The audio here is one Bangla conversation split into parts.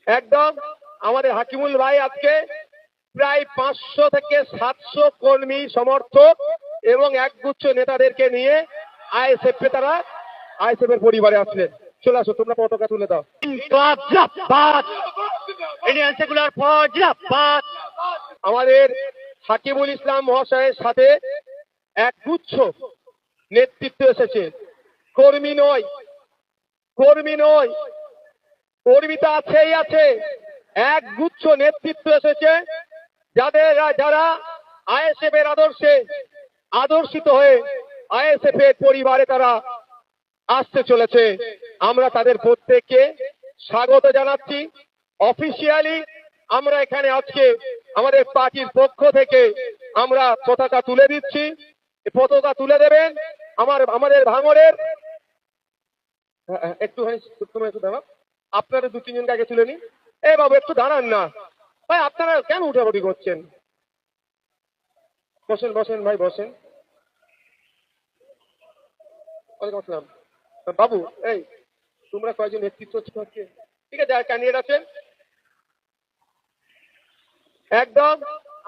একদম আমাদের হাকিমুল ভাই আজকে প্রায় 500 থেকে 700 কর্মী সমর্থক এবং একগুচ্ছ নেতাদেরকে নিয়ে আইএসএফ এ তারা আইএসএফ এর পরিবারে আসলেন। চলে আসো, তোমরা পতাকা তুলে দাও। আমাদের হাকিমুল ইসলাম মহাশয়ের সাথে একগুচ্ছ নেতৃত্ব এসেছে, কর্মী নয়, কর্মী নয়, কর্মী তো আছেই আছে, একগুচ্ছ নেতৃত্ব এসেছে যারা আইএসএফ এর আদর্শে আদর্শিত হয়ে আইএসএফ এর পরিবারে তারা আসতে চলেছে। আমরা তাদের প্রত্যেককে স্বাগত জানাচ্ছি। অফিসিয়ালি আমরা এখানে আজকে আমাদের পার্টির পক্ষ থেকে আমরা পতাকা তুলে দিচ্ছি। পতাকা তুলে দেবেন আমাদের ভাঙড়ের একটু দাঁড়াও, আপনারা 2-3 জন আগে তুলে নিন। বাবু একটু দাঁড়ান না ভাই, আপনারা কেন উঠাউঠি করছেন? বসেন বসেন ভাই বসেন। ওয়ালাইকুম আসসালাম। বাবু এই তোমরা কয়েকজন নেতৃত্ব হচ্ছে, ঠিক আছে, ক্যান্ডিডেট আছেন। একদম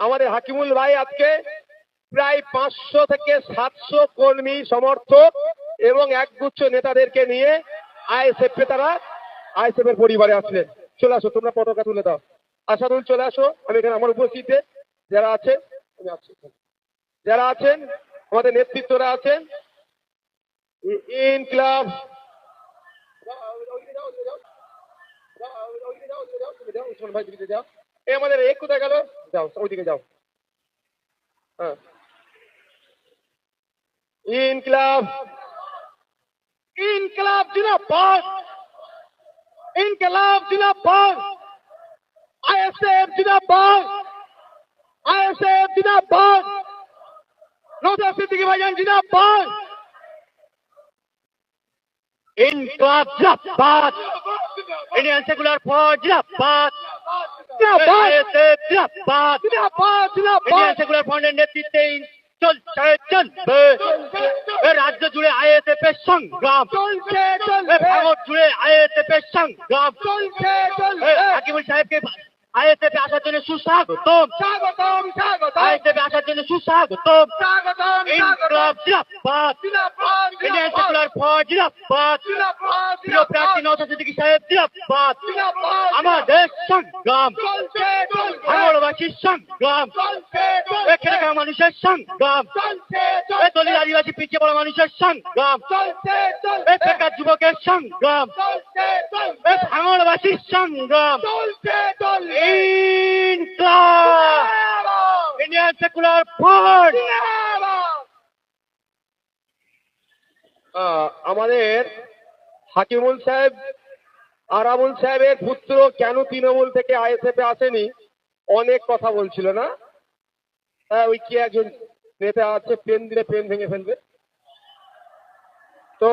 আমাদের হাকিমুল ভাই আজকে প্রায় 500 থেকে 700 কর্মী সমর্থক এবং একগুচ্ছ নেতাদেরকে নিয়ে আইএসএফ এ তারা আইএসএফ এর পরিবারে আসলেন। চলে আসো, তোমরা পতাকা তুলে দাও। আসাদুল চলে আসো, আমি এখানে আমার উপস্থিতিতে যারা আছেন যারা আছেন আমাদের নেতৃত্বরা আছেন। ইনকিলাব ভাই দিকে যাও, আমাদের এক কোথায় গেল, যাও ওইদিকে যাও। হ্যাঁ, ইনকিলাব ইনকিলাব জিন্দাবাদ, ইনকিলাব জিন্দাবাদ, আইএসএফ জিন্দাবাদ, আইএসএফ জিন্দাবাদ, নওশাদ সিদ্দিকী ভাইজান জিন্দাবাদ, ইনকিলাব জিন্দাবাদ, ইন্ডিয়ান সেকুলার ফ্রন্ট জিন্দাবাদ, আইএসএফ জিন্দাবাদ, ইন্ডিয়ান সেকুলার ফ্রন্টের নেতৃত্বে চলবে রাজ্য জুড়ে আইএসএফ এর সংগ্রাম, ভারত জুড়ে আইএসএফ এর সংগ্রাম। হাকিমুল সাহেবকে আইএসএফ এ আসার জন্য সুস্বাগতম, স্বাগতম, স্বাগতম, আইএসএফ এ আসার জন্য সুস্বাগতম, স্বাগতম, ইনকিলাব জিন্দাবাদ, ইন্ডিয়ান সেকুলার ফ্রন্ট জিন্দাবাদ, প্রিয় প্রার্থী নওশাদ সিদ্দিকী সাহেব জিন্দাবাদ। আমাদের সংগ্রাম, ভাঙড়বাসীর সংগ্রাম, এখানকার মানুষের সংগ্রাম, দলিত আদিবাসী পিছিয়ে পড়া মানুষের সংগ্রাম, বেকার যুবকের সংগ্রাম, ভাঙড়বাসীর সংগ্রাম। Indian secular front. আমাদের হাকিমুল সাহেব আরাবুল সাহেবের পুত্র কেন তৃণমূল থেকে আইএসএফ এ আসেনি অনেক কথা বলছিল না? ওই কি একজন নেতা আছে, পেন দিলে পেন ভেঙে ফেলবে। তো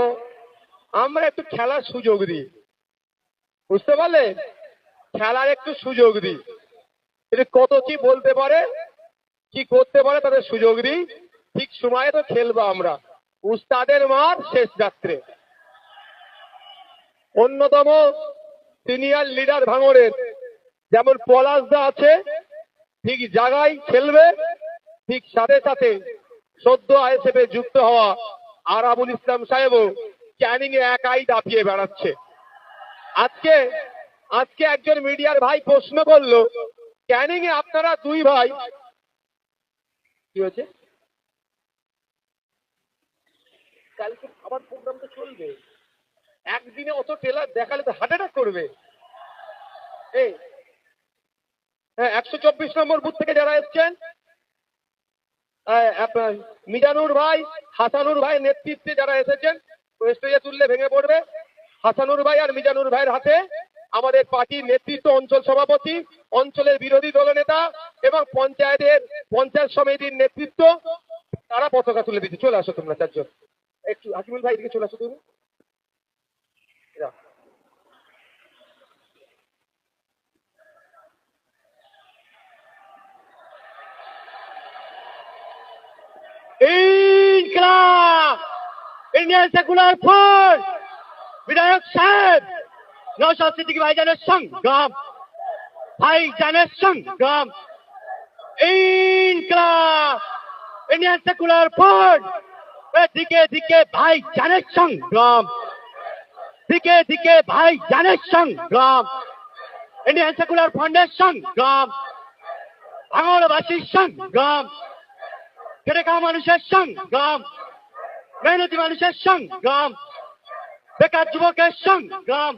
আমরা একটু খেলার সুযোগ দিই, বুঝতে পারলে, খেলার একটু সুযোগ দিই, এটা কত কি বলতে পারে কি করতে পারে তাদের সুযোগ দিই, ঠিক সময়ে তো খেলবো আমরা। উস্তাদের মার শেষ যাত্রে অন্যতম সিনিয়র লিডার ভাঙড়ের যেমন পলাশদা আছে, ঠিক জায়গায় খেলবে, ঠিক সাথে সাথে সদ্য আইএসএফ এ যুক্ত হওয়া আরাবুল ইসলাম সাহেবও ক্যানিং এ একাই দাপিয়ে বেড়াচ্ছে। আজকে একজন মিডিয়ার ভাই প্রশ্ন করলো, ক্যানিং এ আপনারা দুই ভাই, কি হয়েছে, কালকে আবার প্রোগ্রাম তো চলবে, একদিনে অত ট্রেলার দেখালে তো হার্ট অ্যাটাক করবে। হ্যাঁ, 124 নম্বর বুথ থেকে যারা এসছেন, মিজানুর ভাই, হাসানুর ভাই নেতৃত্বে যারা এসেছেন, স্টেজে তুললে ভেঙে পড়বে। হাসানুর ভাই আর মিজানুর ভাইয়ের হাতে আমাদের পার্টির নেতৃত্ব, অঞ্চল সভাপতি, অঞ্চলের বিরোধী দলনেতা এবং পঞ্চায়েত সমিতির নেতৃত্ব, তারা পতাকা তুলে দিচ্ছে। চলে আসো তোমরা চারজন, একটু হাকিমুল ভাই দিকে চলে আসো তুমি। ইনকিলাব ইন্ডিয়ান সেকুলার ফ্রন্ট, বিধায়ক সাহেব নওশাদ সিদ্দিকী ভাইজানের সংগ্রাম, ভাইজানের সংগ্রাম, ইনকলাব, ইন্ডিয়ান সেকুলার ফ্রন্ট, দিকে দিকে ভাইজানের সংগ্রাম, দিকে দিকে ভাইজানের সংগ্রাম, ইন্ডিয়ান সেকুলার ফ্রন্টের সংগ্রাম, ভাঙড়বাসীর সংগ্রাম, খেটে খাওয়া মানুষের সংগ্রাম, মেহনতি মানুষের সংগ্রাম, বেকার যুবকের সংগ্রাম,